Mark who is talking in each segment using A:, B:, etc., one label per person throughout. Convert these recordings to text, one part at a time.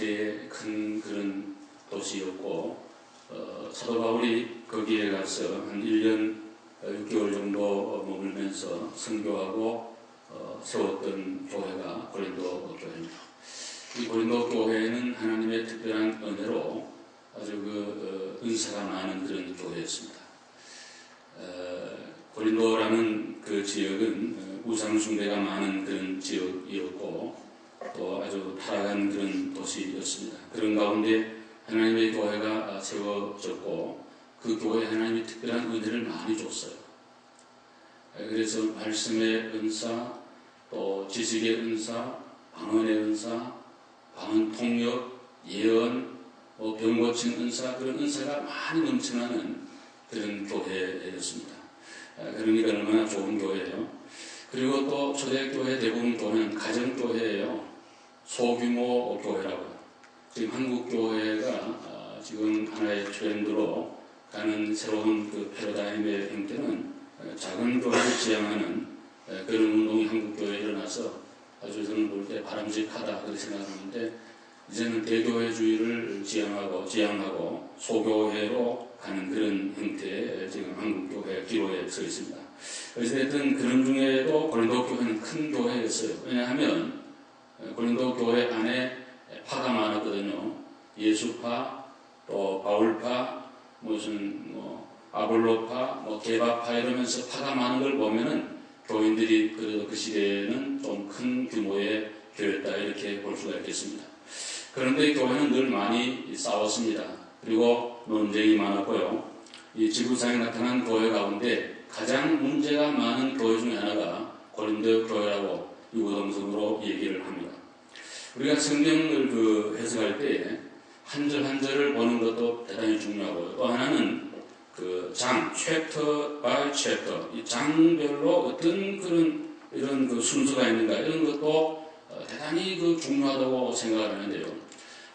A: 시대의 큰 그런 도시였고 사도 바울이 거기에 가서 한 1년 6개월 정도 머물면서 선교하고 세웠던 교회가 고린도 교회입니다. 이 고린도 교회는 하나님의 특별한 은혜로 아주 은사가 많은 그런 교회였습니다. 고린도라는 그 지역은 우상숭배가 많은 그런 지역이었고 또 아주 타락한 그런 도시였습니다. 그런 가운데 하나님의 교회가 세워졌고 그 교회에 하나님이 특별한 은혜를 많이 줬어요. 그래서 말씀의 은사, 또 지식의 은사, 방언의 은사, 방언 통역, 예언, 병 고친 은사, 그런 은사가 많이 넘쳐나는 그런 교회였습니다. 그러니까 얼마나 좋은 교회예요. 그리고 또 초대교회 대부분 교회는 가정교회예요. 소규모 교회라고요. 지금 한국 교회가 지금 하나의 트렌드로 가는 새로운 그 패러다임의 형태는 작은 교회를 지향하는 그런 운동이 한국 교회에 일어나서 아주 저는 볼 때 바람직하다 그렇게 생각하는데 이제는 대교회주의를 지향하고 소교회로 가는 그런 형태의 지금 한국 교회 기로에 서 있습니다. 그래서 하여튼 그런 중에도 고린도 교회는 큰 교회였어요. 왜냐하면 고린도 교회 안에 파가 많았거든요. 예수파, 또 바울파, 무슨 아볼로파, 게바파 이러면서 파가 많은 걸 보면은 교인들이 그 시대에는 좀 큰 규모의 교회였다 이렇게 볼 수가 있겠습니다. 그런데 교회는 늘 많이 싸웠습니다. 그리고 논쟁이 많았고요. 이 지구상에 나타난 교회 가운데 가장 문제가 많은 교회 중에 하나가 고린도 교회라고 유구동성으로 얘기를 합니다. 우리가 성경을 해석할 때 한 절 한 절을 보는 것도 대단히 중요하고요. 또 하나는 그 장, chapter by chapter, 이 장별로 어떤 이런 그 순서가 있는가 이런 것도 대단히 중요하다고 생각을 하는데요.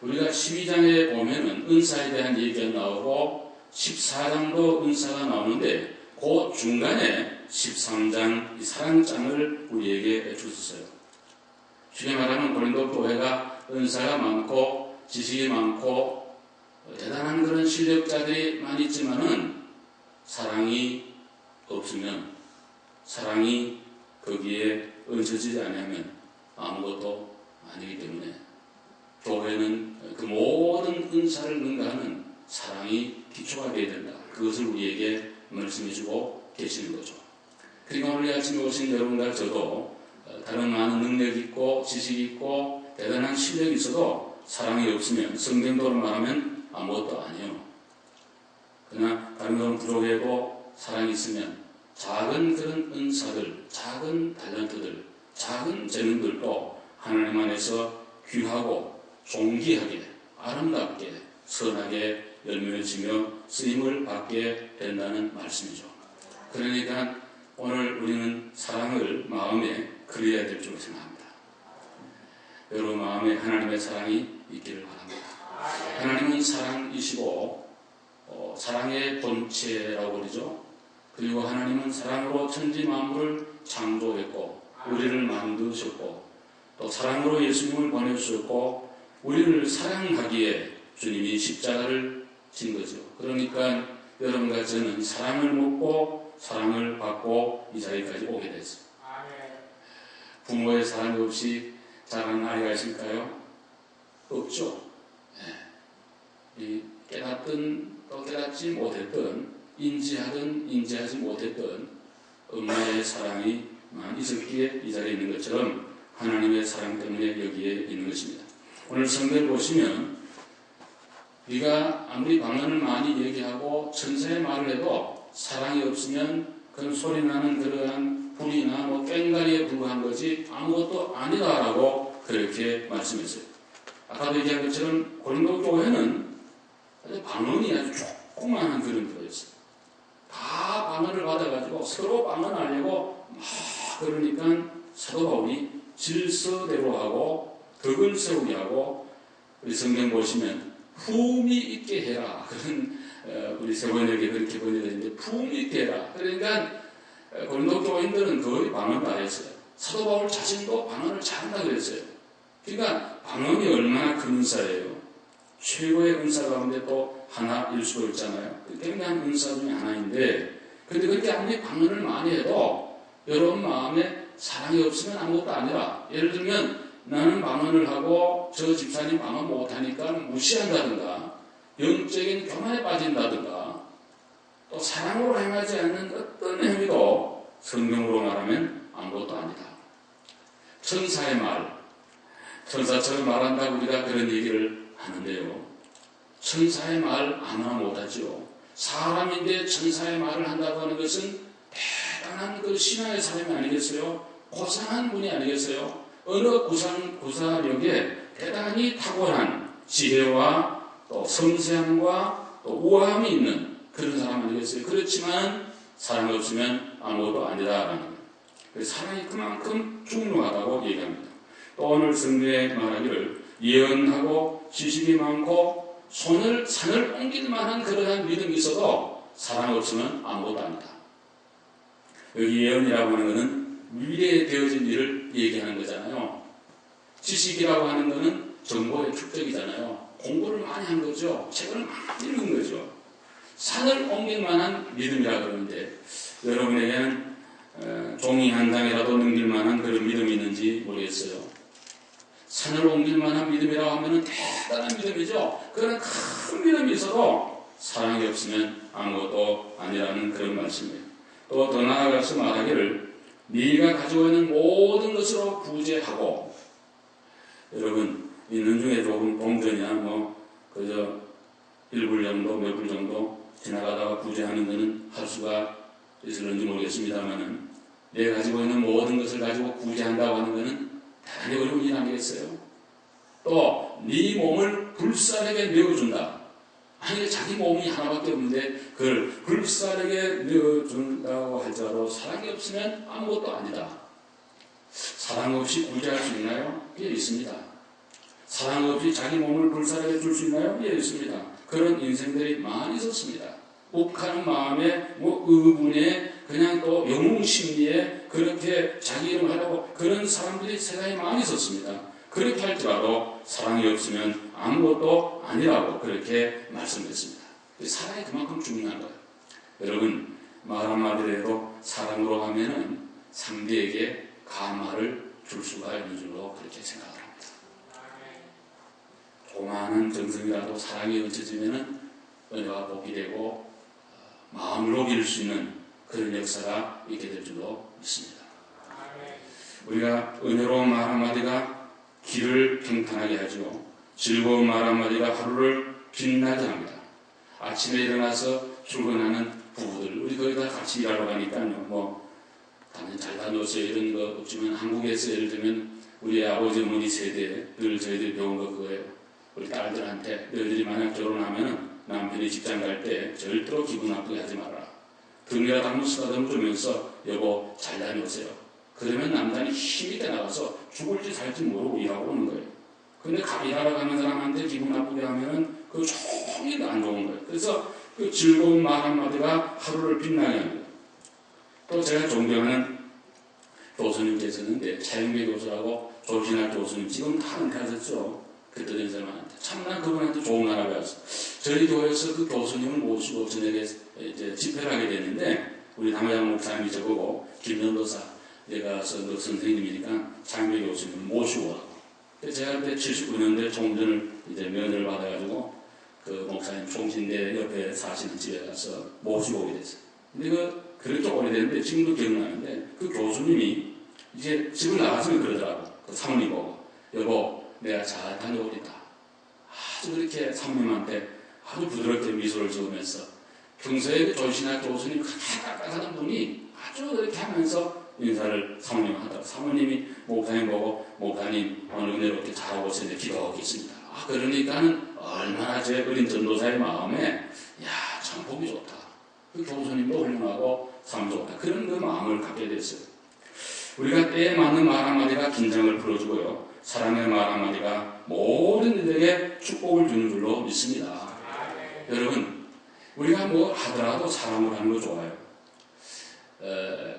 A: 우리가 12장에 보면은 은사에 대한 얘기가 나오고 14장도 은사가 나오는데 그 중간에 13장 이 사랑장을 우리에게 주셨어요. 쉽게 말하면 고린도 교회가 은사가 많고 지식이 많고 대단한 그런 실력자들이 많이 있지만은 사랑이 없으면 사랑이 거기에 얹혀지지 않으면 아무것도 아니기 때문에 교회는 그 모든 은사를 능가하는 사랑이 기초가 되어야 된다. 그것을 우리에게 말씀해주고 계시는 거죠. 그러니까 오늘 아침에 오신 여러분과 저도 다른 많은 능력이 있고 지식이 있고 대단한 실력이 있어도 사랑이 없으면 성경도로 말하면 아무것도 아니에요. 그러나 다른 건 부족해도 사랑이 있으면 작은 그런 은사들, 작은 달란트들, 작은 재능들도 하나님 안에서 귀하고 존귀하게 아름답게 선하게 열매맺으며 쓰임을 받게 된다는 말씀이죠. 그러니까 오늘 우리는 사랑을 마음에 그려야 될 줄 생각합니다. 여러분 마음에 하나님의 사랑이 있기를 바랍니다. 하나님은 사랑이시고 사랑의 본체라고 그러죠. 그리고 하나님은 사랑으로 천지 만물을 창조했고 우리를 만드셨고 또 사랑으로 예수님을 보내주셨고 우리를 사랑하기에 주님이 십자가를 진 거죠. 그러니까 여러분과 저는 사랑을 먹고 사랑을 받고 이 자리까지 오게 됐어요. 부모의 사랑 없이 자란 아이가 있을까요? 없죠. 이 깨닫든 또 깨닫지 못했든 인지하든 인지하지 못했든 엄마의 사랑이 있었기에 이 자리에 있는 것처럼 하나님의 사랑 때문에 여기에 있는 것입니다. 오늘 성경을 보시면 네가 아무리 방언을 많이 얘기하고 천사의 말을 해도 사랑이 없으면 그건 소리나는 그러한 불이나 꽹과리에 불과한 거지 아무것도 아니다라고 그렇게 말씀했어요. 아까도 얘기한 것처럼 고린도 교회는 방언이 아주 조그마한 그런 교회였어요. 다 방언을 받아가지고 서로 방언하려고 막 그러니까 사도 바울이 질서대로 하고 덕을 세우게 하고 우리 성경 보시면 품이 있게 해라. 그런 우리 세번역에 그렇게 번역되는데 품이 있게 해라. 그러니까 고린도 교인들은 거의 방언 다 했어요. 사도 바울 자신도 방언을 잘한다 그랬어요. 그러니까 방언이 얼마나 큰 은사예요. 최고의 은사 가운데 또 하나일 수도 있잖아요. 굉장한 은사 중에 하나인데, 근데 그렇게 아무리 방언을 많이 해도 여러분 마음에 사랑이 없으면 아무것도 아니라, 예를 들면 나는 방언을 하고 저 집사님 방언 못하니까 무시한다든가 영적인 교만에 빠진다든가 또 사랑으로 행하지 않는 어떤 행위도 성경으로 말하면 아무것도 아니다. 천사의 말, 천사처럼 말한다고 우리가 그런 얘기를 하는데요. 천사의 말 아무나 못하죠. 사람인데 천사의 말을 한다고 하는 것은 대단한 그 신앙의 사람이 아니겠어요? 고상한 분이 아니겠어요? 어느 구사력에 대단히 탁월한 지혜와 또 섬세함과 또 우아함이 있는 그런 사람 아니겠어요? 그렇지만 사랑 없으면 아무것도 아니다라는 거예요. 그래서 사랑이 그만큼 중요하다고 얘기합니다. 또 오늘 성경에 말하기를 예언하고 지식이 많고 산을 옮길 만한 그러한 믿음이 있어도 사랑 없으면 아무것도 아니다. 여기 예언이라고 하는 것은 미래에 되어진 일을 얘기하는 거잖아요. 지식이라고 하는 것은 정보의 축적이잖아요. 공부를 많이 한 거죠. 책을 많이 읽은 거죠. 산을 옮길 만한 믿음이라고 그러는데 여러분에게는 종이 한 장이라도 넘길 만한 그런 믿음이 있는지 모르겠어요. 산을 옮길 만한 믿음이라고 하면 대단한 믿음이죠. 그런 큰 믿음이 있어도 사랑이 없으면 아무것도 아니라는 그런 말씀이에요. 또 더 나아가서 말하기를 네가 가지고 있는 모든 것으로 구제하고, 여러분 있는 중에 조금 동전이나 그저 1불 정도 몇 불 정도 지나가다가 구제하는 것은 할 수가 있을는지 모르겠습니다만은 내가 가지고 있는 모든 것을 가지고 구제한다고 하는 것은 대단히 어려운 일 아니겠어요? 또 네 몸을 불살에게 내어준다. 아니 자기 몸이 하나밖에 없는데 그걸 불살에게 내어준다고 할지라도 사랑이 없으면 아무것도 아니다. 사랑 없이 구제할 수 있나요? 예, 있습니다. 사랑 없이 자기 몸을 불살에게 줄 수 있나요? 예, 있습니다. 그런 인생들이 많이 있었습니다. 욱하는 마음에 의분에 그냥 또 영웅심리에 그렇게 자기 이름을 하려고 그런 사람들이 세상에 많이 있었습니다. 그렇게 할지라도 사랑이 없으면 아무것도 아니라고 그렇게 말씀했습니다. 사랑이 그만큼 중요한 거예요. 여러분 말 한마디를 해도 사랑으로 하면은 상대에게 감화를 줄 수가 있는 줄로 그렇게 생각을 합니다. 조그마한 정성이라도 사랑이 얹혀지면은 은혜가 복이 되고 마음을 녹일 수 있는 그런 역사가 있게 될 줄로 믿습니다. 우리가 은혜로운 말 한마디가 길을 평탄하게 하죠. 즐거운 말 한마디가 하루를 빛나게 합니다. 아침에 일어나서 출근하는 부부들, 우리 거의 다 같이 일하러 가니까요. 당연히 잘 다녔어요. 이런 거 없지만 한국에서 예를 들면 우리 아버지 어머니 세대 늘 저희들이 배운 거 그거예요. 우리 딸들한테 너희들이 만약 결혼하면 남편이 직장 갈 때 절대로 기분 나쁘게 하지 마라. 등이라도 한번 쓰다듬어주면서 여보 잘 다녀오세요. 그러면 남자는 힘있게 나가서 죽을지 살지 모르고 일하고 오는 거예요. 근데 일하러 가는 사람한테 기분 나쁘게 하면은 그 종일 안 좋은 거예요. 그래서 그 즐거운 말 한마디가 하루를 빛나게 합니다. 또 제가 존경하는 교수님께서는데 차영배 교수라고 조신학 교수님 지금 다 은퇴하셨죠. 그때 된 사람한테 참나 그분한테 좋은 말 배웠어. 저희 교회에서 그 교수님을 모시고 저녁에 이제 집회를 하게 됐는데 우리 담화장 목사님이 저보고 김연도사 내가 너 선생님이니까 장배 교수님을 모시고 오라고. 제가 그때 79년도에 총전을 이제 면허를 받아가지고 그 목사님 총신대 옆에 사시는 집에 가서 모시고 오게 됐어요. 근데 그렇게 오래됐는데 지금도 기억나는데 그 교수님이 이제 집을 나가시면 그러더라고. 그 사모님 보고 여보 내가 잘 다녀오리다. 아주 그렇게 사모님한테 아주 부드럽게 미소를 지으면서 평소에 그 조신학 교수님 하는 분이 아주 그렇게 하면서 인사를 사모님한테 하다가 사모님이 목사님 보고 목사님 오늘 은혜롭게 잘하고 있는데 기도하고 있습니다. 그러니까는 얼마나 제 어린 전도사의 마음에 참 보기 좋다. 그 교수님도 훌륭하고 참 좋다. 그런 그 마음을 갖게 됐어요. 우리가 때에 맞는 말 한마디가 긴장을 풀어주고요. 사랑의 말 한마디가 모든 이들에게 축복을 주는 줄로 믿습니다. 여러분 우리가 하더라도 사랑으로 하는 거 좋아요.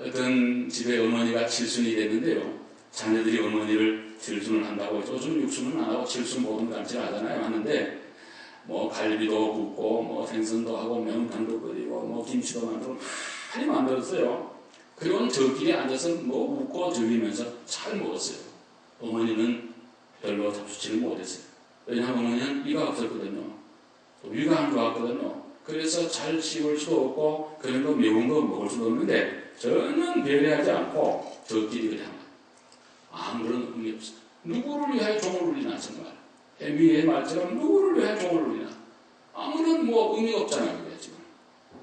A: 어떤 집에 어머니가 칠순이 됐는데요. 자녀들이 어머니를 질순을 한다고 요즘 육순은 안 하고 칠순 모든잔치를 하잖아요. 하는데 뭐 갈비도 굽고 뭐 생선도 하고 명탕도 끓이고 뭐 김치도 만들고 많이 만들었어요. 그리고는 저끼리 앉아서 뭐 웃고 즐기면서 잘 먹었어요. 어머니는 별로 잡수치를 못했어요. 왜냐하면 어머니는 이가 없었거든요. 또 위가 안 좋았거든요. 그래서 잘 씹을 수도 없고 그런 거 매운 거 먹을 수도 없는데 저는 배려하지 않고 저끼리 그냥 아무런 의미 없어요. 누구를 위하여 종을 울리나 정말. 해미의 말처럼 누구를 위하여 종을 울리나. 아무런 뭐 의미가 없잖아요. 그게 지금.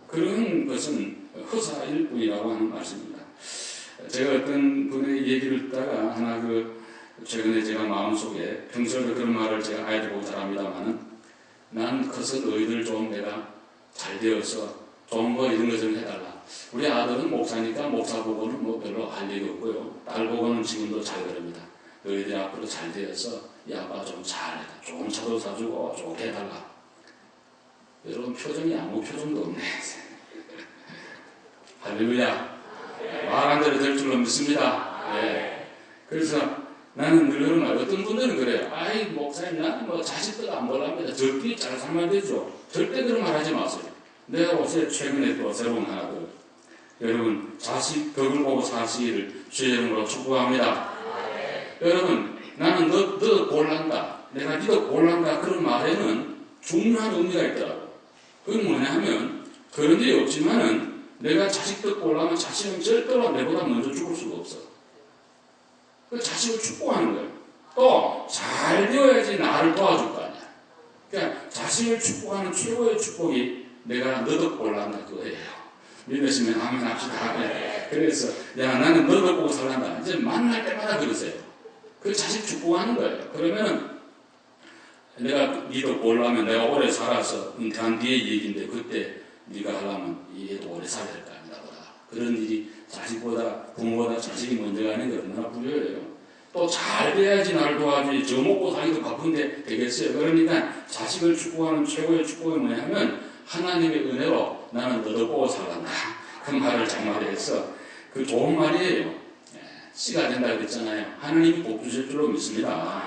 A: 그런 것은 허사일 뿐이라고 하는 말씀입니다. 제가 어떤 분의 얘기를 듣다가 하나 최근에 제가 마음속에 평소에도 그런 말을 제가 아이들 보고 잘합니다만은 난 커서 너희들 좀 내가 잘 되어서 좀 뭐 이런 거 좀 해달라. 우리 아들은 목사니까 목사 보고는 뭐 별로 할 일이 없고요. 딸 보고는 지금도 잘 그럽니다. 너희들 앞으로 잘 되어서 이 아빠 좀 잘해라. 좋은 차도 사주고 좋게 해달라. 여러분 표정이 아무 표정도 없네. 할렐루야. 말 한 대로 될 줄로 믿습니다. 네. 그래서 나는 늘 그런 말, 어떤 분들은 그래요. 아이, 목사님, 나는 뭐 자식들 안 보랍니다. 적당히 잘 살면 되죠. 절대 그런 말 하지 마세요. 내가 어제 최근에 또 새로운 하나 더. 여러분, 자식 덕을 보고 사시기를 주의 이름으로 축복합니다. 여러분, 나는 너 골란다. 내가 니도 골란다. 그런 말에는 중요한 의미가 있더라고. 그건 뭐냐 하면, 그런 일이 없지만은, 내가 자식 덕 골라면 자식은 절대로 내보다 먼저 죽을 수가 없어. 그 자식을 축복하는 거예요. 또 잘 되어야지 나를 도와줄 거 아니야. 그러니까 자식을 축복하는 최고의 축복이 내가 너도 골란다 그거예요. 믿으시면 아멘 합시다. 그래서 야 나는 너도 보고 살란다. 이제 만날 때마다 그러세요. 그 자식 축복하는 거예요. 그러면은 내가 니도 골라면 내가 오래 살아서 은퇴한 뒤에 얘기인데 그때 네가 하려면 얘도 오래 살아야 될 거 아니다. 그런 일이 자식보다 부모보다 자식이 먼저 가는 게 얼마나 부여해요. 또 잘 돼야지 나를 도와주지. 저 먹고 살기도 바쁜데 되겠어요. 그러니까 자식을 축복하는 최고의 축복이 뭐냐면 하나님의 은혜로 나는 너도 보고 살란다. 그 말을 장말해서 그 좋은 말이에요. 씨가 된다 그랬잖아요. 하나님이 복 주실 줄로 믿습니다.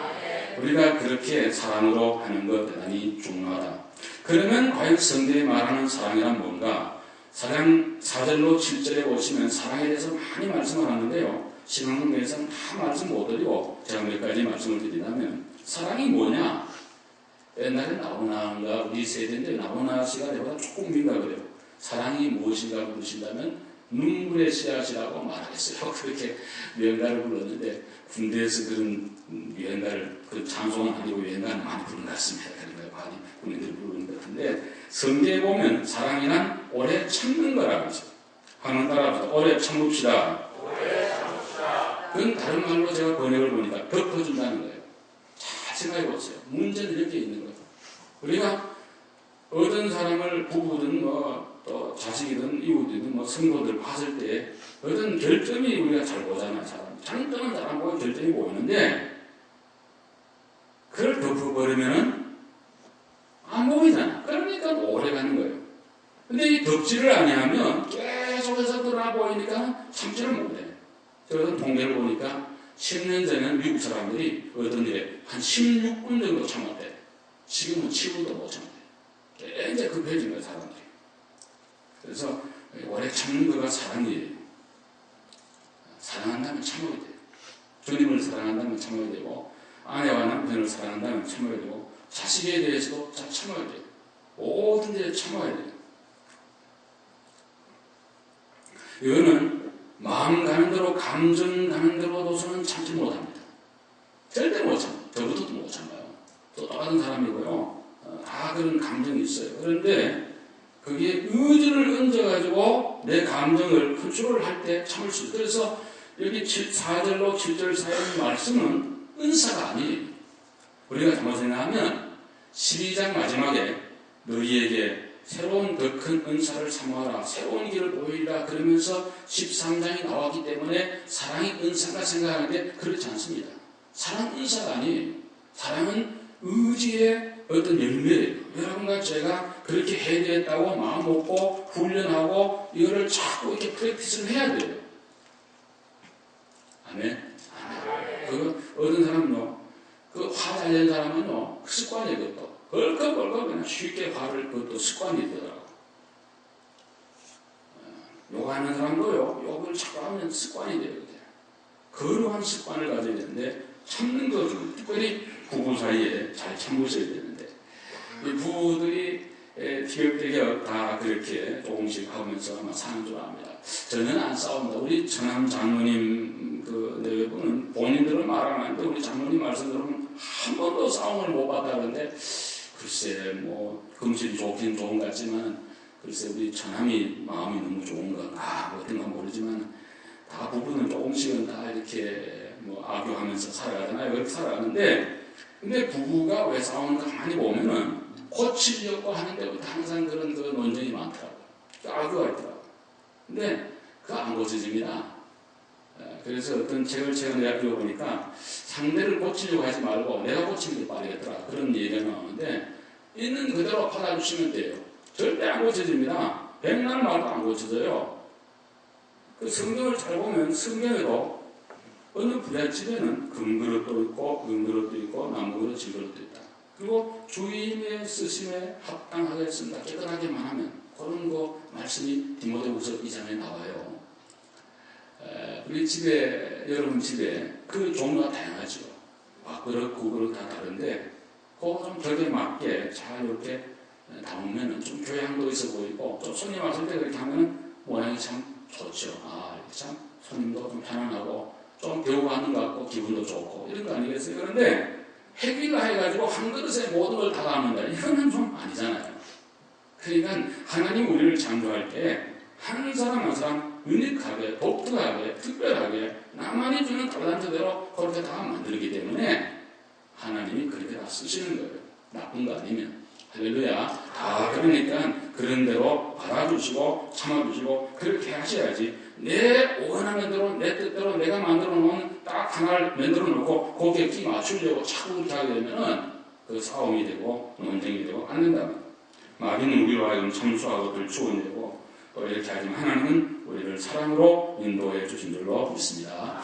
A: 우리가 그렇게 사랑으로 하는 것 대단히 중요하다. 그러면 과연 성경이 말하는 사랑이란 뭔가? 사랑 4절로 7절에 보시면 사랑에 대해서 많이 말씀을 하는데요. 신앙문에서는 다 말씀 못 드리고 제가 몇 가지 말씀을 드리자면 사랑이 뭐냐? 옛날에 나훈아가 우리 세대인데 나훈아 씨가 내보다 조금 민가 그래요. 사랑이 무엇인가 물으신다면 눈물의 씨앗이라고 말하겠어요. 그렇게 유행가를 불렀는데 군대에서 그런 유행가를 그 찬송은 아니고 유행가는 많이 부른 것 같습니다. 그러니까 많이 군인들이 부르는 것 같은데 성경에 보면 사랑이란 오래 참는 거라고 하죠. 하는 따라서 오래 참읍시다. 그건 다른 말로 제가 번역을 보니까 덮어준다는 거예요. 잘 생각해 보세요. 문제는 이렇게 있는 거예요. 우리가 어떤 사람을 부부든 또 자식이든 이웃이든 성도들 봤을 때 어떤 결점이 우리가 잘 보잖아요. 장점은 잘 안 보고 결점이 보이는데 그걸 덮어버리면은 안 보이잖아. 그러니까 오래 가는 거예요. 근데 이 덮지를 아니하면 계속해서 드러나 보이니까 참지를 못해요. 그래서 통계를 보니까 10년 전에는 미국 사람들이 어떤 일에 한 16분 정도 참았대. 지금은 7분도 못 참대. 굉장히 급해진 거예요, 사람들이. 그래서 오래 참는 거가 사랑이에요. 사랑한다면 참아야 돼요. 주님을 사랑한다면 참아야 되고, 아내와 남편을 사랑한다면 참아야 되고, 자식에 대해서도 잘 참아야 돼요. 모든 데 참아야 돼요. 이거는 마음 가는 대로, 감정 가는 대로도서는 참지 못합니다. 절대 못 참아요. 저부터도 못 참아요. 또 다른 사람이고요. 다 그런 감정이 있어요. 그런데 그게 의지를 얹어가지고 내 감정을 컨트롤 할 때 참을 수 있어요. 그래서 여기 4절로 7절 사이의 말씀은 은사가 아니에요. 우리가 잘못 생각하면 12장 마지막에 너희에게 새로운 더 큰 은사를 사모하라. 새로운 길을 보이라. 그러면서 13장이 나왔기 때문에 사랑이 은사가 생각하는데 그렇지 않습니다. 사랑은 은사가 아니에요. 사랑은 의지의 어떤 열매예요. 여러분과 제가 그렇게 해야 되겠다고 마음 먹고 훈련하고 이거를 자꾸 이렇게 프랙티스를 해야 돼요. 아멘. 그 어떤 사람은요, 그 화 잘 내는 사람은요, 그 습관이 그것도. 벌컥벌컥 그냥 쉽게 화를 그것도 습관이 되더라고. 욕하는 사람도요, 욕을 자꾸 하면 습관이 돼요. 거룩한 습관을 가져야 되는데, 참는 것은 특별히 부부 사이에 잘 참으셔야 되는데, 이 부부들이 티격태격 다 그렇게 조금씩 하면서 아마 사는 줄 압니다. 저는 안 싸웁니다. 우리 전남 장로님 그 내외분은 본인들은 말 안 하는데 우리 장로님 말씀 들으면 한 번도 싸움을 못 봤다는데, 글쎄 뭐 금실이 좋긴 좋은 것 같지만 글쎄 우리 전남이 마음이 너무 좋은 건가 뭐 어떤가 모르지만 다 부부는 조금씩은 다 이렇게 뭐 악유하면서 살아가잖아요. 그렇게 살아가는데, 근데 부부가 왜 싸우는가 가만히 보면은 고치려고 하는데부터 항상 그런 그 논쟁이 많더라고요. 악유가 있더라고요. 근데 그거 안 고쳐집니다. 그래서 어떤 책을 최근에 읽어보니까 상대를 고치려고 하지 말고 내가 고치는 게 빠르겠더라. 그런 얘기가 나오는데 있는 그대로 받아주시면 돼요. 절대 안 고쳐집니다. 백날 말도 안 고쳐져요. 그 성경을 잘 보면 성경에도 어느 부잣집에는 금그릇도 있고 은그릇도 있고 나무그릇 질그릇도 있다. 그리고 주인의 쓰심에 합당하게 쓴다. 깨끗하게만 하면 그런 거 말씀이 디모데후서 2장에 나와요. 우리 집에 여러분 집에 그 종류가 다양하죠. 밥그릇, 국그릇 다 다른데 그거 좀 벽에 맞게 잘 이렇게 담으면 좀 교양도 있어 보이고 좀 손님 왔을 때 그렇게 하면 모양이 참 좋죠. 아, 이렇게 참 손님도 좀 편안하고 좀 배우고 하는 것 같고 기분도 좋고 이런 거 아니겠어요? 그런데 획일화 해가지고 한 그릇에 모든 걸 다 담는다. 이거는 좀 아니잖아요. 그러니까 하나님 우리를 창조할 때 한 사람 한 사람 유니크하게 독특하게 특별하게 나만이 주는 달란트대로 그렇게 다 만들기 때문에 하나님이 그렇게 다 쓰시는 거예요. 나쁜 거 아니면. 할렐루야. 그러니까 그런 대로 받아주시고 참아주시고 그렇게 하셔야지 내 원하는 대로 내 뜻대로 내가 만들어 놓은 딱 하나를 만들어 놓고 거기에 끼 맞추려고 자꾸 그렇게 하게 되면은 그 싸움이 되고 논쟁이 되고 안 된답니다. 마귀는 우리로 하여금 참수하고 들추어내고 또 이렇게 하지만 하나님은 우리를 사랑으로 인도해 주신 줄로 믿습니다.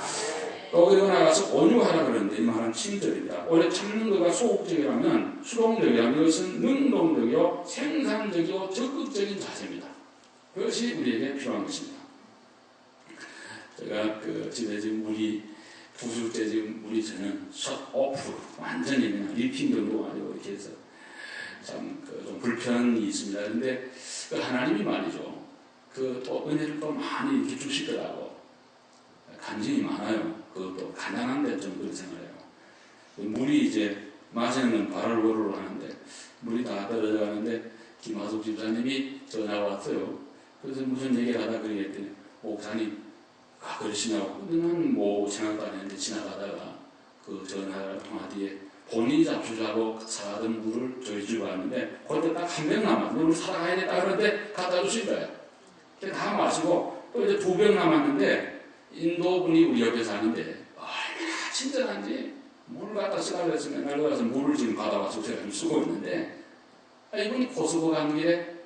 A: 또 그리고 나가서 온유하라 그러는데 이 말은 친절이다. 원래 참는 거가 소극적이라면 수동적이라면 이것은 능동적이요 생산적이요 적극적인 자세입니다. 그것이 우리에게 필요한 것입니다. 제가 그 집에 지금 물이 부술 때 지금 물이 저는 셧 오프 완전히 그냥 리핑 정도 아니고 이렇게 해서 참 그 좀 불편이 있습니다. 그런데 그 하나님이 말이죠. 그 또 은혜를 또 많이 이렇게 주시더라고. 간증이 많아요. 그것도 가난한데 좀 그런 생각해요. 물이 이제 마시는 건 발을 고루로 하는데 물이 다 떨어져가는데 김하숙 집사님이 전화가 왔어요. 그래서 무슨 얘기를 하다 그랬더니 목사님 그러시냐고. 근데 난 뭐 생각도 안 했는데 지나가다가 그 전화 통화 뒤에 본인이 잡수자고 사던 물을 저희 집에 왔는데 그때 딱 한 병 남았는데 우리 살아가야 겠다 그러는데 갖다 주신 거예요. 다 마시고 또 이제 2병 남았는데 인도분이 우리 옆에 사는데 얼마나 친절한지 물 갖다 쓰라 그랬으면 맨날 가서 물을 지금 받아와서 제가 좀 쓰고 있는데 이분이 코스코 가는 길에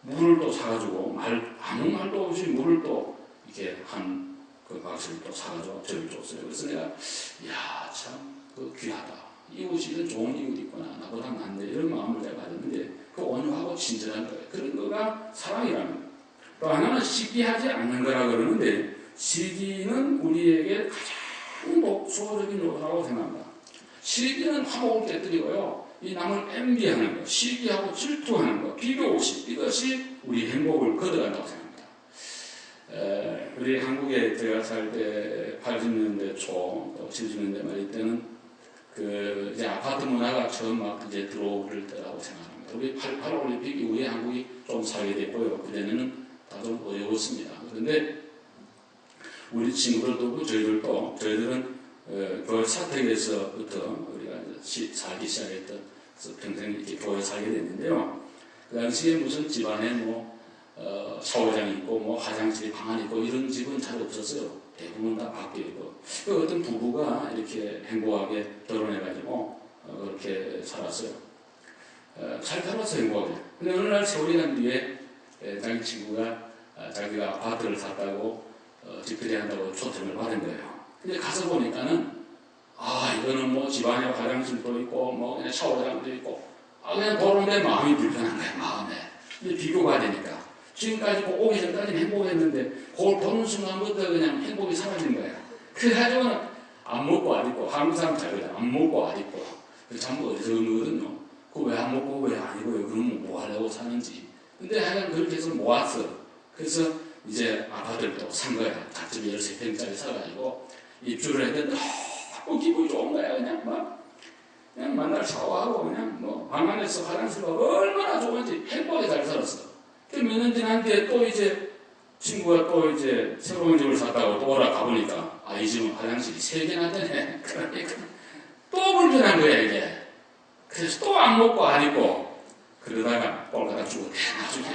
A: 물을 또 사가지고 아무 말도 없이 물을 또 이렇게 한 그 박스를 또 사가지고 저를 줬어요. 그래서 내가 이야 참 그 귀하다. 이웃이 이런 좋은 이웃이 있구나. 나보다 낫네. 이런 마음을 내가 가졌는데 그 온유하고 친절한 거예요. 그런 거가 사랑이라는 거예요. 또 하나는 시기하지 않는 거라 그러는데 시기는 우리에게 가장 독소적인 요소라고 생각합니다. 시기는 화목을 깨뜨리고요. 이 남을 envy하는 거, 시기하고 질투하는 거, 비교의식 이것이 우리 행복을 거둬간다고 생각합니다. 우리 한국에 제가 살 때 80년대 초, 70년대 말 이때는 그 이제 아파트 문화가 처음 막 이제 들어올 때라고 생각합니다. 우리 88 올림픽 이후에 한국이 좀 살게 됐고요. 그때는 다 좀 어려웠습니다. 그런데 우리 친구들도 저희들은 교회 사택에서부터 우리가 살기 시작했던 평생 이렇게 교회 살게 됐는데요. 그 당시에 무슨 집안에 뭐 샤워장이 있고 뭐 화장실이 방 안에 있고 이런 집은 잘 없었어요. 대부분 다 밖에 있고 그 어떤 부부가 이렇게 행복하게 결혼해가지고 그렇게 살았어요. 잘 살았어요. 행복하게. 근데 어느 날 세월이 난 뒤에 자기 친구가 자기가 아파트를 샀다고 집들이 한다고 초청을 받은 거예요. 근데 가서 보니까는 이거는 뭐 집안에 화장실도 있고, 뭐 그냥 샤워장도 있고, 그냥 도로인데 마음이 불편한 거야, 마음에. 근데 비교가 되니까. 지금까지 오기 전까지는 행복했는데, 그걸 보는 순간부터 그냥 행복이 사라진 거야. 그래가지고는 안 먹고 안 입고, 한국 사람 잘 그래. 안 먹고 안 입고. 참 어리석은 거거든요. 그거 왜 안 먹고 왜 안 입어요? 그러면 뭐 하려고 사는지. 근데 하여간 그렇게 해서 모았어. 그래서 이제 아파트를 또 산 거야. 작집이 13평짜리 사가지고 입주를 했는데 너무 기분이 좋은 거야. 그냥 만날 샤워하고 그냥 뭐 방 안에서 화장실 가고 얼마나 좋은지 행복하게 잘 살았어. 몇 년 지난 뒤에 또 이제 친구가 또 이제 새로운 집을 샀다고 또 오라 가보니까 이 집은 화장실이 3개나 되네. 그러니까 또 불편한 거야 이게. 그래서 또 안 먹고 안 입고 그러다가 꼴가닥 죽었대. 나중에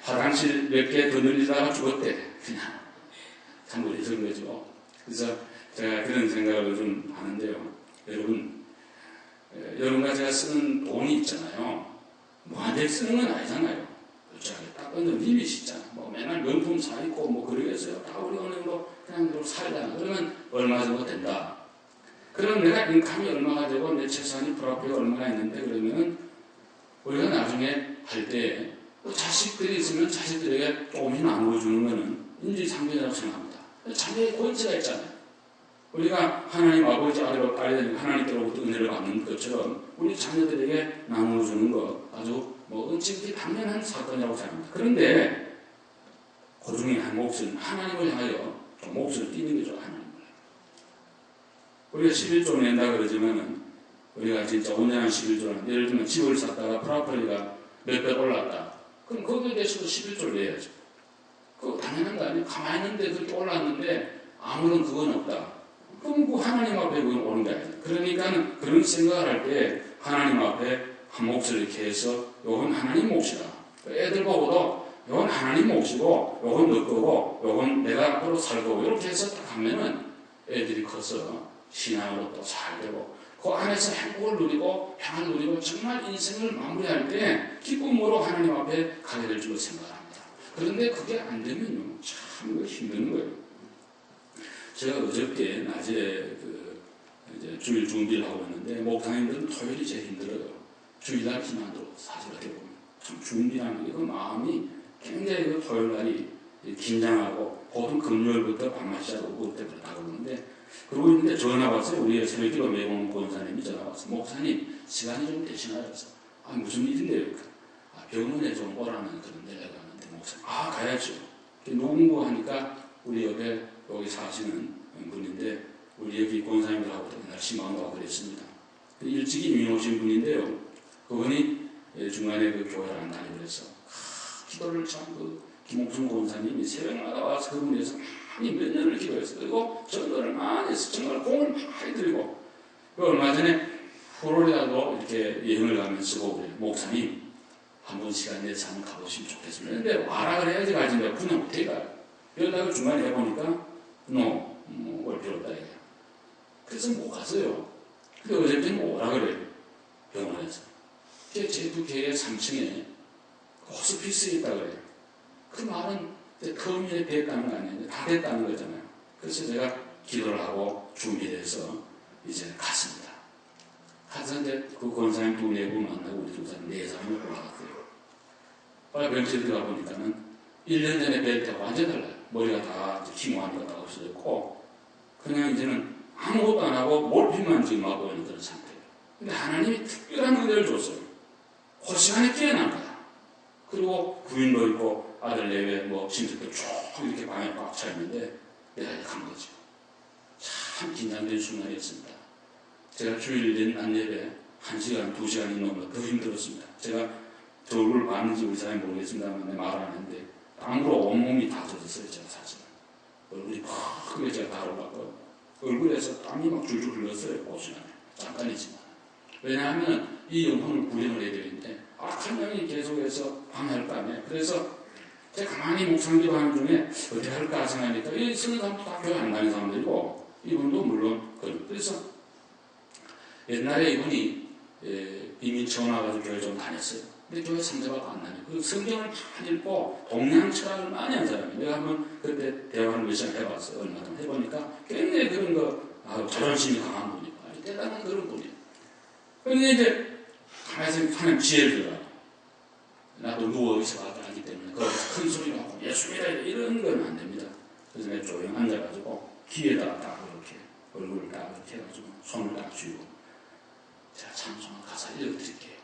A: 화장실 몇 개 더 늘리다가 죽었대. 그냥 참 어리석은 거죠. 그래서 제가 그런 생각을 좀 하는데요. 여러분과 제가 쓰는 돈이 있잖아요. 뭐한테 쓰는 건 아니잖아요. 그렇죠. 딱 끊는 리밋이 있잖아. 뭐 맨날 명품 사 입고 뭐 그러겠어요. 다 우리 은행으로 그냥 살잖아. 그러면 얼마 정도 된다. 그럼 내가 인감이 얼마가 되고 내 재산이 불합리가 얼마나 있는데 그러면은 우리가 나중에 할 때 자식들이 있으면 자식들에게 조금씩 나누어주는 거는 인지상정이라고 생각합니다. 자녀의 권세가 있잖아요. 우리가 하나님 아버지 아래로 딸이 되니까 하나님께로부터 은혜를 받는 것처럼 우리 자녀들에게 나누어주는 것 아주 어찌 당연한 사건이라고 생각합니다. 그런데 그 중에 한 몫은 하나님을 향하여 좀 몫을 띄는 거죠. 하나님. 우리가 11조 낸다 그러지만은 우리가 진짜 온전한 11조는 예를 들면 집을 샀다가 프라퍼리가 몇 배 올랐다. 그럼 거기에 대해서도 11조를 내야죠. 그거 당연한 거 아니에요? 가만히 있는데 그렇게 올랐는데 아무런 그건 없다. 그럼 그 하나님 앞에 그건 옳은 거 아니에요? 그러니까 그런 생각을 할 때 하나님 앞에 한 몫을 이렇게 해서 요건 하나님 몫이다. 애들 보고도 요건 하나님 몫이고 요건 너 거고 요건 내가 앞으로 살 거고 이렇게 해서 딱 하면은 애들이 커서 신앙으로 또 잘 되고 그 안에서 행복을 누리고 평안을 누리고 정말 인생을 마무리할 때 기쁨으로 하나님 앞에 가게 될 줄로 생각합니다. 그런데 그게 안 되면요 참 힘든 거예요. 제가 어저께 낮에 이제 주일 준비를 하고 있는데 목사님들은 토요일이 제일 힘들어요. 주일날 기만으로 사실 어떻게 보면 참 준비하는 게 그 마음이 굉장히 토요일날이 긴장하고 보통 금요일부터 밤낮이 오고 그때 그렇다고 그러는데 그러고 있는데 전화 왔어요. 우리 새벽기도 매번 권사님이 전화 왔어요. 목사님 시간이 좀 되시나요? 그래서 무슨 일인데요? 병원에 좀 오라는 그런 데가 가는데 목사님 가야죠. 누군고 하니까 우리 옆에 여기 사시는 분인데 우리 여기 권사님들하고 맨날 심한다고 그랬습니다. 일찍이 이민 오신 분인데요. 그분이 중간에 그 교회를 안 다니고 그래서 기도를 참 김옥순 권사님이 새벽마다 와서 그분에서 많이 몇 년을 기도했어요. 그리고 전도를 많이 해서 정말 공을 많이 들이고 얼마 전에 플로리다도 이렇게 여행을 가면서 보고 그래요. 목사님 한 번 시간 내서 한번 가보시면 좋겠습니다. 근데 와라 그래야지 가지는데 그냥 못해 가요. 연락을 중간에 해보니까 올 필요 없다 이게. 그래서 못 갔어요. 근데 어제부터는 오라 그래요. 병원에서. 제주 교회 3층에 호스피스에 있다 그래요. 그 말은 터미널이 됐다는 거 아니에요. 다 됐다는 거잖아요. 그래서 제가 기도를 하고 준비를 해서 이제 갔습니다. 가서 이제 그 권사님 2-4분 만나고 우리 두 사람 4사람을 올라갔어요. 병실에 들어가 보니까는 1년 전에 뵐 때와 완전 달라요. 머리가 다 기모하니까 다 없어졌고 그냥 이제는 아무것도 안 하고 몰핀만 지금 하고 있는 그런 상태예요. 근데 하나님이 특별한 은혜를 줬어요. 그 시간에 깨어난 거야. 그리고 부인도 있고 아들 내외 친척들 쭉 이렇게 방에 꽉 차 있는데 내가 이렇게 간 거죠. 참 긴장된 순간이었습니다. 제가 주일 된 안예배 1시간, 2시간이 넘어 더 힘들었습니다. 제가 저 얼굴 봤는지 우리 사람이 모르겠습니다만 말 안 했는데 땀으로 온몸이 다 젖었어요. 제가 사실은. 얼굴이 크게 제가 다 올랐고 얼굴에서 땀이 막 줄줄 흘렀어요. 그 시간에. 잠깐이지만. 왜냐하면 이 영혼을 구현을 해야 되는데 악한 영이 계속해서 방해할 거 아니에요. 그래서 제가 가만히 묵상 기도하는 중에 어떻게 할까 생각하니까 이 쓰는 사람도 다 교회 안 다니는 사람들이고 이분도 물론 그래서 옛날에 이분이 이민 처음 와가지고 교회 좀 다녔어요. 근데 교회 3대밖에 안 다녀요. 그 성경을 많이 읽고 동양 철학을 많이 한 사람이에요. 내가 한번 그때 대화를 몇 시간 해봤어요. 얼마 전에 해보니까 굉장히 그런 거 자존심이 강한 분이고 대단한 그런 분이에요. 그런데 이제 가만히 하나님 지혜를 들어라. 나도 누워 있어봐도 하기 때문에 거기서 큰 소리로 하고 예수입니다 이런 건 안 됩니다. 그래서 내가 조용 앉아가지고 귀에다가 딱 이렇게 얼굴을 딱 이렇게 해가지고 손을 딱 쥐고 제가 찬송을 가사 읽어드릴게요.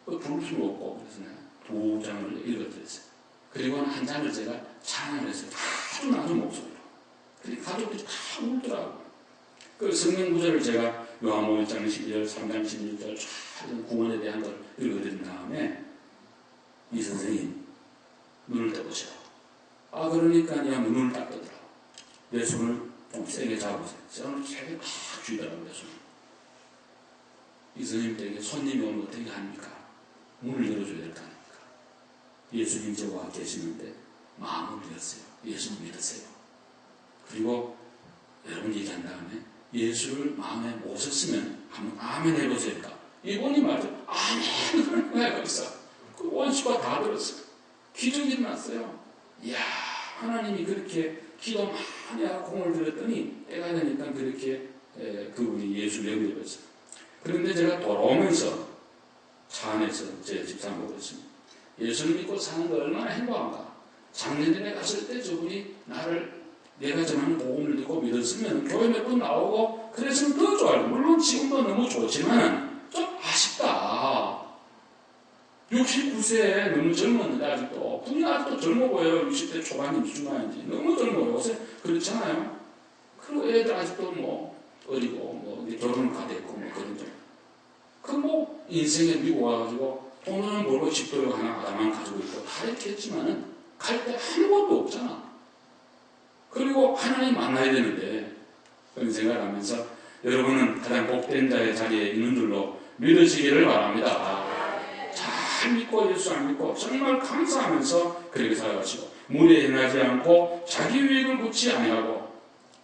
A: 부를 수가 없고 그래서 내가 2장을 읽어드렸어요. 그리고 한 장을 제가 찬양을 했어요. 아주 낮은 목소리로. 그리고 가족들이 다 울더라고요. 그 성경 구절을 제가 요한복음 1장 12절, 3장 16절 쫙 구원에 대한 걸 읽어드린 다음에 이 선생님 눈을 떠보시라고. 그러니까 이 한번 눈을 딱 떠더라고. 내 손을 좀 세게 잡으세요. 손을 세게 딱 쥐더라고요. 내 손을. 이 선생님들에게 손님이 오면 어떻게 합니까? 문을 열어줘야 될 거 아닙니까? 예수님 저와 계시는데 마음을 열었어요. 예수 믿으세요. 그리고 여러분 얘기한 다음에 예수를 마음에 모셨으면 한번 아멘 해보세요. 이분이 말죠. 아멘 해보세요. 그 원수가 다 들었어요. 기적이 일어났어요. 이야, 하나님이 그렇게 기도 많이 하고 공을 들였더니 때가 되니까 그렇게 그분이 예수를 영접했어요. 그런데 제가 돌아오면서 차 안에서 제 집사람 보고 있습니다. 예수를 믿고 사는 거 얼마나 행복한가. 작년에 갔을 때 저분이 내가 전하는 복음을 듣고 믿었으면 교회 몇 번 나오고 그랬으면 더 좋아요. 물론 지금도 너무 좋지만 좀 아쉽다. 69세 너무 젊었는데 아직도 분이 아직도 젊어 보여요. 60대 초반인지 중반인지 너무 젊어요. 요새 그렇잖아요. 그리고 애들 아직도 뭐 어리고 뭐 결혼을 다 됐고 뭐 그런 점. 뭐 인생에 미국 와가지고 돈은 벌고 집도 하나만 가지고 있고 다 이렇게 했지만은 갈 때 한 곳도 없잖아. 그리고 하나님 만나야 되는데 그런 생각을 하면서 여러분은 가장 복된 자의 자리에 있는 줄로 믿으시기를 바랍니다. 잘 믿고 예수 안 믿고 정말 감사하면서 그렇게 살아가시고 물에 행하지 않고 자기 유익을 묻지 아니하고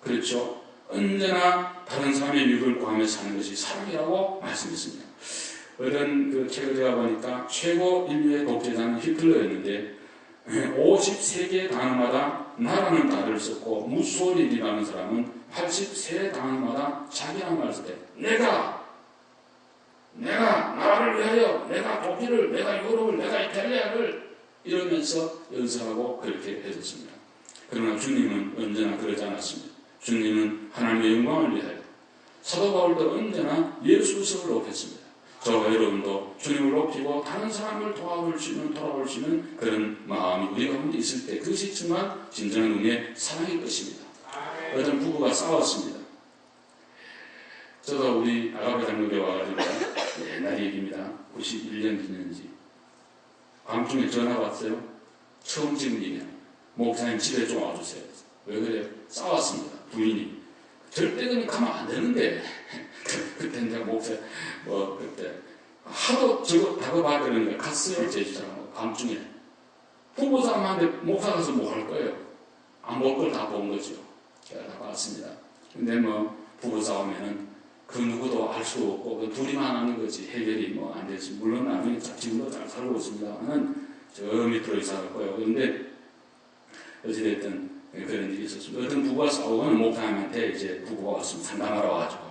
A: 그렇죠. 언제나 다른 사람의 유익을 구하며 사는 것이 사랑이라고 말씀했습니다. 어떤 그 책을 제가 보니까 최고 인류의 독재자는 히틀러였는데 53개 단어마다 나라는 답을 썼고 무솔리니라는 사람은 83 단어마다 자기란 말을 썼대. 내가 나라를 위하여 내가 독일을 내가 유럽을 내가 이탈리아를 이러면서 연설하고 그렇게 해줬습니다. 그러나 주님은 언제나 그러지 않았습니다. 주님은 하나님의 영광을 위하여 사도 바울도 언제나 예수성을 높였습니다. 저와 여러분도 주님을 높이고 다른 사람을 돌아볼 수 있는 그런 마음이 우리 가운데 있을 때 그것이 정말 진정한 의미의 사랑일 것입니다. 어떤 부부가 싸웠습니다. 저도 우리 아가베 장로교에 와가지고 옛날 얘기입니다. 91년 됐는지 밤중에 전화가 왔어요. 처음 지금 얘기해요. 목사님 집에 좀 와주세요. 왜 그래요? 싸웠습니다. 부인이. 절대 그냥 가면 안 되는데 그때 내가 목사 그때 하도 저거 다급하게 그러니까 갔어요. 제주사람 밤중에 부부싸움하는데 목사 가서 뭐 할 거예요? 안 볼 걸 다 본 거죠. 제가 다 봤습니다. 근데 부부싸움에는 그 누구도 알 수 없고 그 둘이만 하는 거지 해결이 안 됐지. 물론 나중에 지금도 잘 살고 있습니다만은 저 밑으로 이사 갈 거예요. 그런데 어찌됐든 그런 일이 있었습니다. 어떤 부부가 싸우고는 목사님한테 이제 부부가 왔으면 상담하러 와가지고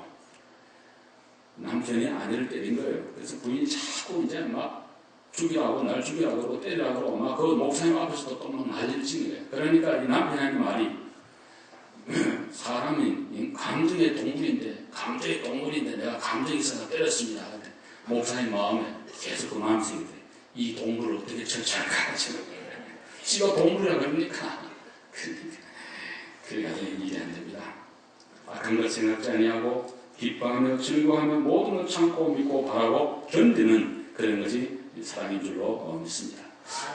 A: 남편이 아내를 때린 거예요. 그래서 부인이 자꾸 이제 막 죽이라고 날 죽이라고 때리라고 막 그 목사님 앞에서도 또 막 난리를 치는 거예요. 그러니까 이 남편이 하는 말이 사람이 감정의 동물인데 내가 감정이 있어서 때렸습니다. 목사님 마음에 계속 그 마음이 생기대. 이 동물을 어떻게 처치할까? 지가 동물이라 그러니까 그래가지고 일이 안 됩니다. 악한 것 생각지 아니하고 기뻐하며 즐거워하며 모든 것 참고 믿고 바라고 견디는 그런 것이 사랑인 줄로 믿습니다.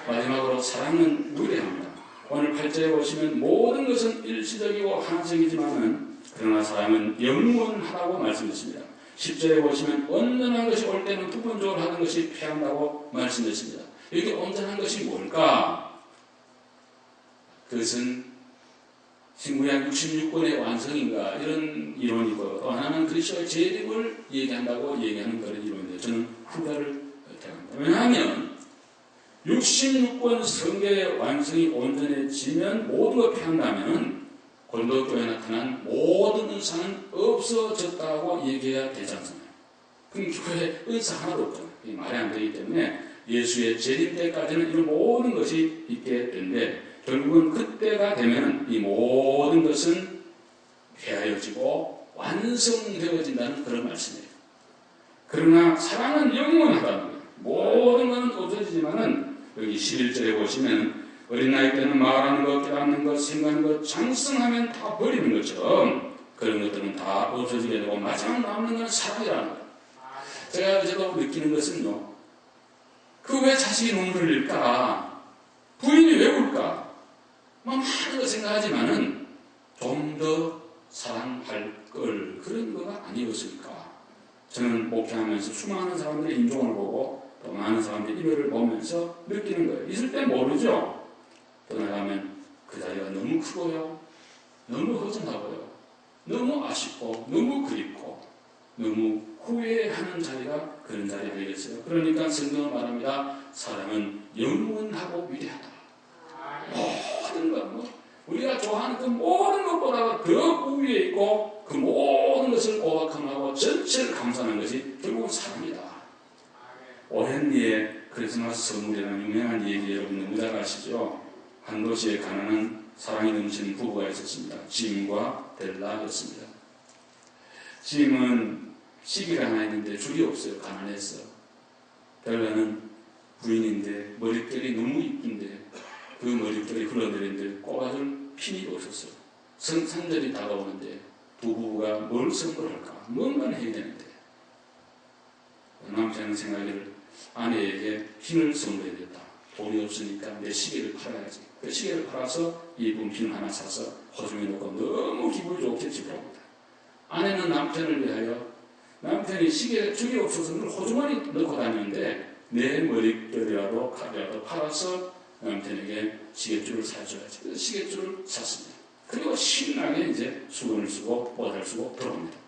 A: 마지막으로 사랑은 누리합니다. 오늘 8절에 보시면 모든 것은 일시적이고 한정이지만은 그러나 사랑은 영원하다고 말씀했습니다. 10절에 보시면 온전한 것이 올 때는 부분적으로 하는 것이 패한다고 말씀했습니다. 여기 온전한 것이 뭘까? 그것은 신구약 66권의 완성인가 이런 이론이고 또 하나는 그리스도의 재림을 얘기한다고 얘기하는 그런 이론인데 저는 후자를 택합니다. 왜냐하면 66권 성경의 완성이 온전해지면 모든 걸 패한다면 고린도 교회에 나타난 모든 은사는 없어졌다고 얘기해야 되지 않습니까? 그럼 교회에 은사 하나도 없잖아요. 말이 안 되기 때문에 예수의 재림 때까지는 이런 모든 것이 있게 되는데 결국은 그때가 되면 이 모든 것은 회하여지고 완성되어진다는 그런 말씀이에요. 그러나 사랑은 영원하다는 거예요. 모든 것은 없어지지만은 여기 11절에 보시면 어린 나이 때는 말하는 것, 깨닫는 것, 생각하는 것, 장성하면 다 버리는 것처럼 그런 것들은 다 없어지게 되고 마지막 남는 것은 사랑이라는 거예요. 제가 어제도 느끼는 것은요. 그 왜 자식이 눈물을 흘릴까? 부인이 왜 울까? 많은 거 생각하지만은 좀 더 사랑할 걸 그런 거가 아니었을까? 저는 목회하면서 수많은 사람들의 인종을 보고 또 많은 사람들의 이별을 보면서 느끼는 거예요. 있을 때 모르죠. 떠나가면 그 자리가 너무 크고요. 너무 허전하고요. 너무 아쉽고 너무 그립고 너무 후회하는 자리가 그런 자리 아니겠어요? 그러니까 성경은 말합니다. 사랑은 영원하고 위대하다. 모든 것, 우리가 좋아하는 그 모든 것보다 더 우위에 있고 그 모든 것을 오락함하고 전체를 감싸는 것이 결국은 사랑이다. 오랜 뒤에 크리스마스 선물이라는 유명한 얘기 여러분 너무 잘 아시죠? 한 도시에 가난한 사랑이 넘치는 부부가 있었습니다. 짐과 델라였습니다. 짐은 시계가 하나 있는데 줄이 없어요. 가난했어. 델라는 부인인데 머릿결이 너무 이쁜데 그 머릿결이 흘러내리는데 꼽아줄 힘이 없었어요. 성탄절이 다가오는데 두 부부가 뭘 선물할까? 뭔가는 해야 되는데 남자는 생각을 아내에게 핀을 선물해야겠다. 돈이 없으니까 내 시계를 팔아야지. 그 시계를 팔아서 이쁜 핀 하나 사서 호중에 놓고 너무 기분이 좋게 집에 옵니다. 아내는 남편을 위하여 남편이 시계에 줄이 없어서 늘 호주머니 넣고 다니는데 내 머릿결이라도 칼이라도 팔아서 남편에게 시계줄을 사줘야지. 그래서 시계줄을 샀습니다. 그리고 신나게 이제 수건을 쓰고 모자를 쓰고 들어옵니다.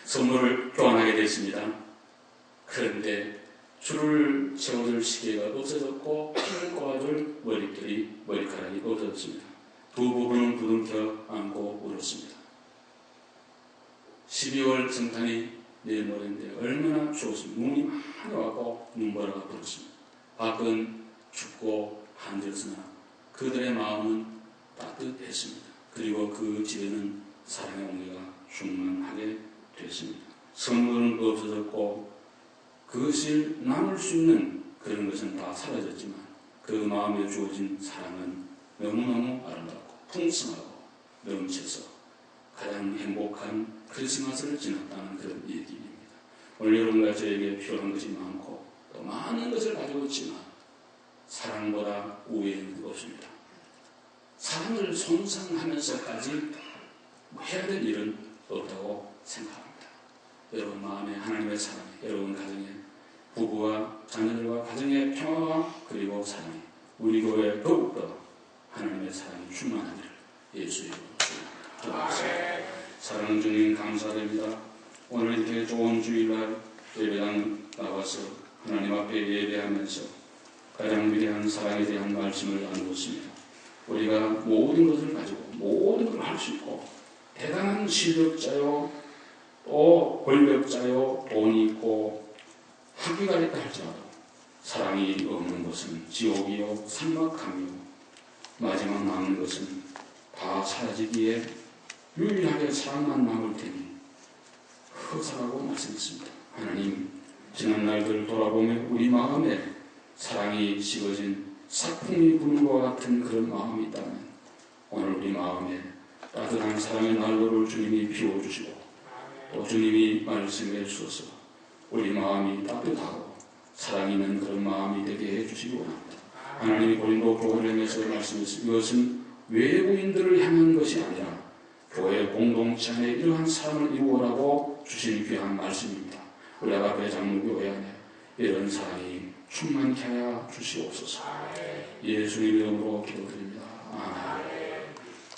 A: 선물을 교환하게 됐습니다. 그런데 줄을 채워줄 시계가 없어졌고 핀을 꽂아줄 머리카락이 없어졌습니다. 두 부부는 부둥켜 안고 울었습니다. 12월 성탄이 내일 모레인데 얼마나 추웠습니까? 눈이 많이 와고 눈보라가 불었습니다. 밖은 춥고 한들었으나 그들의 마음은 따뜻했습니다. 그리고 그 집에는 사랑의 온기가 충만하게 됐습니다. 선물은 없어졌고 그것을 나눌 수 있는 그런 것은 다 사라졌지만 그 마음에 주어진 사랑은 너무너무 아름답고 풍성하고 넘쳐서 가장 행복한 크리스마스를 지났다는 그런 얘기입니다. 오늘 여러분과 저에게 필요한 것이 많고 또 많은 것을 가지고 있지만 사랑보다 우위에 있는 것 없습니다. 사랑을 손상하면서까지 해야 될 일은 없다고 생각합니다. 여러분 마음에 하나님의 사랑이, 여러분 가정에 부부와 자녀들과 가정의 평화와 그리고 사랑이 우리 교회에 더욱더 하나님의 사랑이 충만하기를 예수 이름으로 축원합니다. 사랑하는 주님 감사드립니다. 오늘 이렇게 좋은 주일날 예배당 나와서 하나님 앞에 예배하면서 가장 위대한 사랑에 대한 말씀을 나누었습니다. 우리가 모든 것을 가지고 모든 것을 할 수 있고 대단한 실력자요 또 권력자요 돈이 있고 학위가 있다 할지라도 사랑이 없는 것은 지옥이요 삭막함이요 마지막 남는 것은 다 사라지기에 유일하게 사랑만 남을 테니 허사라고 말씀했습니다. 하나님 지난 날들 돌아보며 우리 마음에 사랑이 식어진 사풍이 부는 것 같은 그런 마음이 있다면 오늘 우리 마음에 따뜻한 사랑의 난로를 주님이 피워주시고 또 주님이 말씀해 주셔서 우리 마음이 따뜻하고 사랑 있는 그런 마음이 되게 해주시기 원합니다. 하나님이 고린도 교회를 향해서 말씀했습니다. 이것은 외부인들을 향한 것이 아니라 교회 공동체 안에 이러한 사랑을 이루어라고 주신 귀한 말씀입니다. 우리 아가페 장로교회 안에 이런 사랑이 충만케 하여 주시옵소서. 예수님 이름으로 기도드립니다. 아멘.